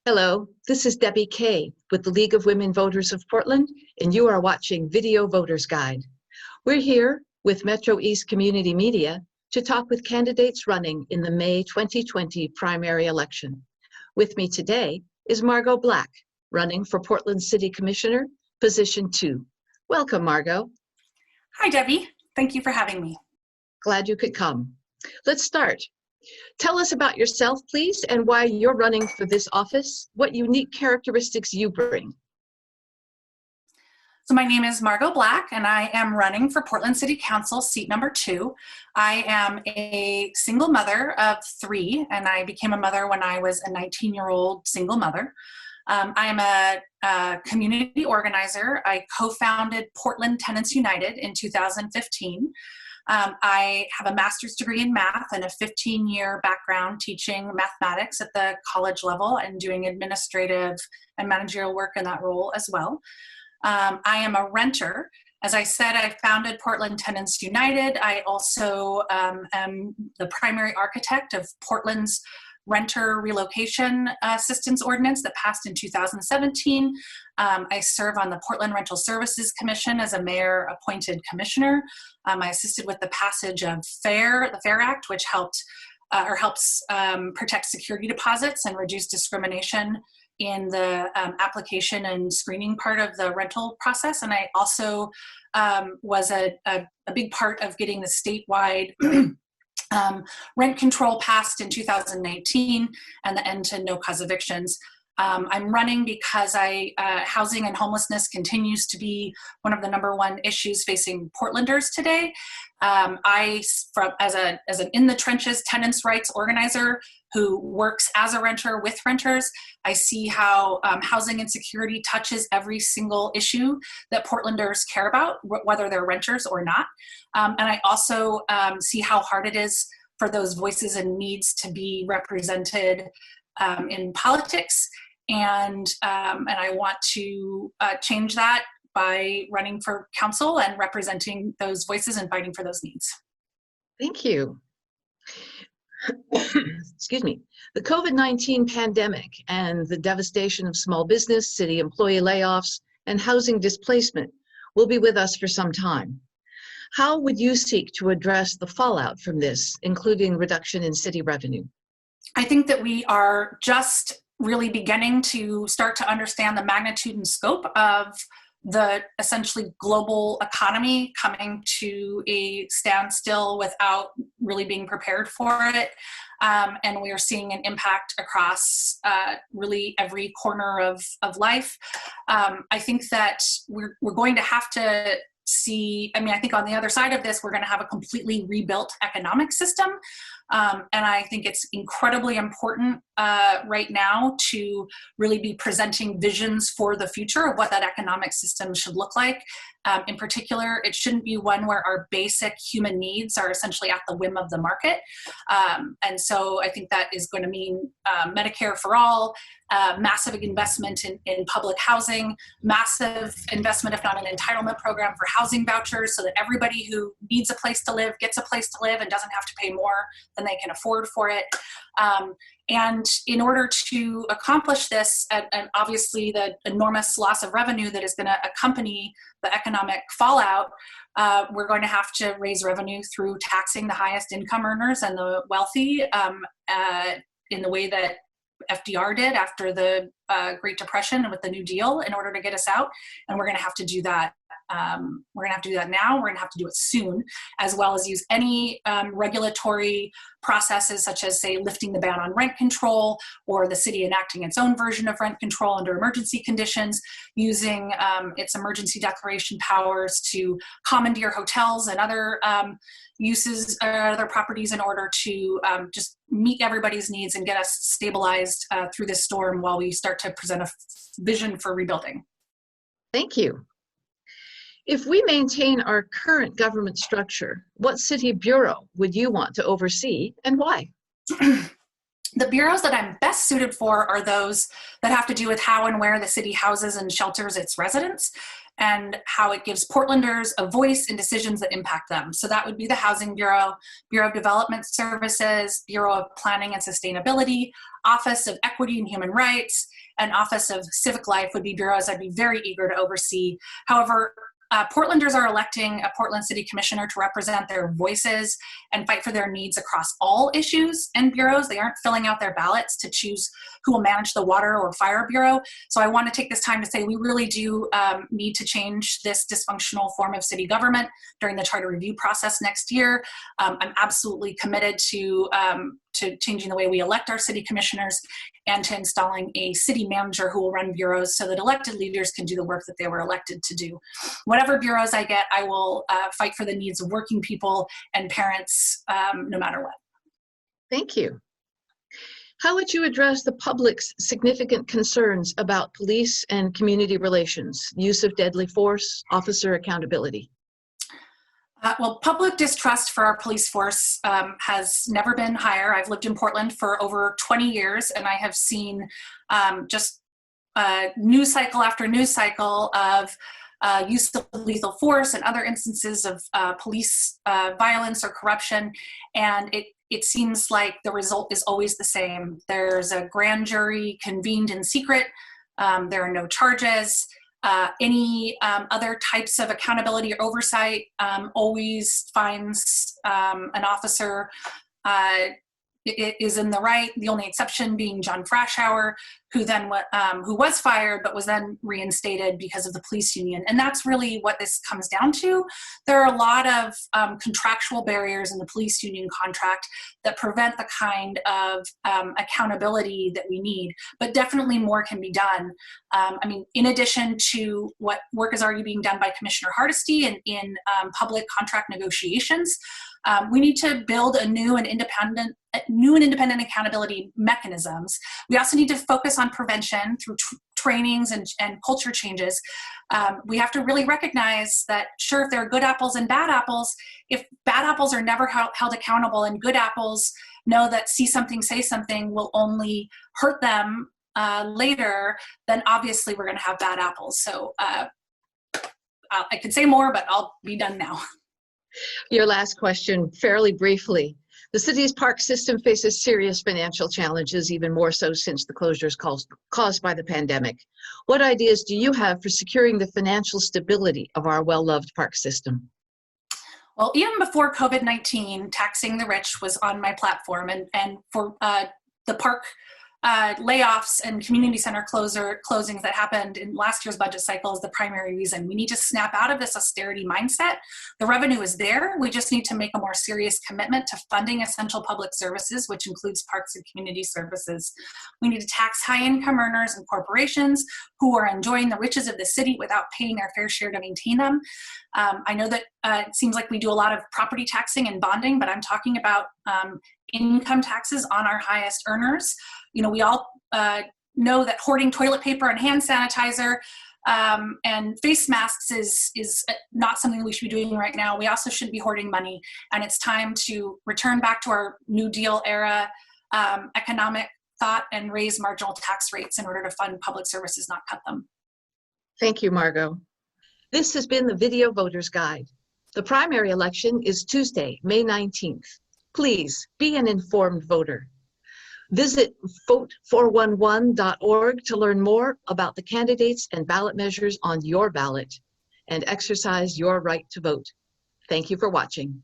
Hello, this is Debbie Kay with the League of Women Voters of Portland, and you are watching Video Voters Guide. We're here with MetroEast Community Media to talk with candidates running in the May 2020 primary election. With me today is Margot Black, running for Portland City Commissioner, Position 2. Welcome, Margot. Hi, Debbie. Thank you for having me. Glad you could come. Let's start. Tell us about yourself, please, and why you're running for this office, what unique characteristics you bring. So my name is Margot Black, and I am running for Portland City Council, seat number 2. I am a single mother of 3, and I became a mother when I was a 19-year-old single mother. I am a community organizer. I co-founded Portland Tenants United in 2015. I have a master's degree in math and a 15-year background teaching mathematics at the college level and doing administrative and managerial work in that role as well. I am a renter. As I said, I founded Portland Tenants United. I also am the primary architect of Portland's renter relocation assistance ordinance that passed in 2017. I serve on the Portland Rental Services Commission as a mayor-appointed commissioner. I assisted with the passage of the FAIR Act, which helps protect security deposits and reduce discrimination in the application and screening part of the rental process. And I also was a big part of getting the statewide rent control passed in 2019 and the end to no-cause evictions. I'm running because housing and homelessness continues to be one of the #1 issues facing Portlanders today. As an in-the-trenches tenants' rights organizer who works as a renter with renters, I see how housing insecurity touches every single issue that Portlanders care about, whether they're renters or not. And I also see how hard it is for those voices and needs to be represented in politics. And I want to change that by running for council and representing those voices and fighting for those needs. Thank you. Excuse me. The COVID-19 pandemic and the devastation of small business, city employee layoffs, and housing displacement will be with us for some time. How would you seek to address the fallout from this, including reduction in city revenue? I think that we are just really beginning to start to understand the magnitude and scope of the essentially global economy coming to a standstill without really being prepared for it. And we are seeing an impact across really every corner of life. I think that we're going to have to I think on the other side of this, we're going to have a completely rebuilt economic system. And I think it's incredibly important right now to really be presenting visions for the future of what that economic system should look like. In particular, it shouldn't be one where our basic human needs are essentially at the whim of the market. And so I think that is going to mean Medicare for all, massive investment in public housing, massive investment, if not an entitlement program for housing vouchers so that everybody who needs a place to live gets a place to live and doesn't have to pay more than they can afford for it. And in order to accomplish this, and obviously the enormous loss of revenue that is going to accompany the economic fallout, we're going to have to raise revenue through taxing the highest income earners and the wealthy in the way that FDR did after the Great Depression and with the New Deal in order to get us out. And we're going to have to do that. We're going to have to do that now. We're going to have to do it soon, as well as use any regulatory processes such as, say, lifting the ban on rent control or the city enacting its own version of rent control under emergency conditions, using its emergency declaration powers to commandeer hotels and other uses or other properties in order to just meet everybody's needs and get us stabilized through this storm while we start to present a vision for rebuilding. Thank you. If we maintain our current government structure, what city bureau would you want to oversee and why? The bureaus that I'm best suited for are those that have to do with how and where the city houses and shelters its residents. and how it gives Portlanders a voice in decisions that impact them. So that would be the Housing Bureau, Bureau of Development Services, Bureau of Planning and Sustainability, Office of Equity and Human Rights, and Office of Civic Life would be bureaus I'd be very eager to oversee. However, Portlanders are electing a Portland City Commissioner to represent their voices and fight for their needs across all issues and bureaus. They aren't filling out their ballots to choose who will manage the Water or Fire Bureau. So I want to take this time to say we really do need to change this dysfunctional form of city government during the charter review process next year. I'm absolutely committed to changing the way we elect our city commissioners and to installing a city manager who will run bureaus so that elected leaders can do the work that they were elected to do. Whatever bureaus I get, I will fight for the needs of working people and parents no matter what. Thank you. How would you address the public's significant concerns about police and community relations, use of deadly force, officer accountability? Well, public distrust for our police force has never been higher. I've lived in Portland for over 20 years, and I have seen just news cycle after news cycle of use of lethal force and other instances of police violence or corruption, and it seems like the result is always the same. There's a grand jury convened in secret. There are no charges. Any other types of accountability or oversight always finds an officer is in the right. The only exception being John Frashauer, who was fired but was then reinstated because of the police union. And that's really what this comes down to. There are a lot of contractual barriers in the police union contract that prevent the kind of accountability that we need, but definitely more can be done. I mean, in addition to what work is already being done by Commissioner Hardesty in public contract negotiations, we need to build new and independent accountability mechanisms. We also need to focus on prevention through trainings and culture changes. We have to really recognize that, sure, if there are good apples and bad apples, if bad apples are never held accountable and good apples know that see something, say something will only hurt them later, then obviously we're going to have bad apples. So I could say more, but I'll be done now. Your last question, fairly briefly. The city's park system faces serious financial challenges, even more so since the closures caused by the pandemic. What ideas do you have for securing the financial stability of our well-loved park system? Well, even before COVID-19, taxing the rich was on my platform, and for the park layoffs and community center closings that happened in last year's budget cycle is the primary reason. We need to snap out of this austerity mindset. The revenue is there. We just need to make a more serious commitment to funding essential public services, which includes parks and community services. We need to tax high-income earners and corporations who are enjoying the riches of the city without paying their fair share to maintain them. I know that it seems like we do a lot of property taxing and bonding, but I'm talking about income taxes on our highest earners. You know, we all know that hoarding toilet paper and hand sanitizer and face masks is not something we should be doing right now. We also shouldn't be hoarding money, and it's time to return back to our New Deal era economic thought and raise marginal tax rates in order to fund public services, not cut them. Thank you, Margot. This has been the Video Voters Guide. The primary election is Tuesday, May 19th. Please be an informed voter. Visit vote411.org to learn more about the candidates and ballot measures on your ballot and exercise your right to vote. Thank you for watching.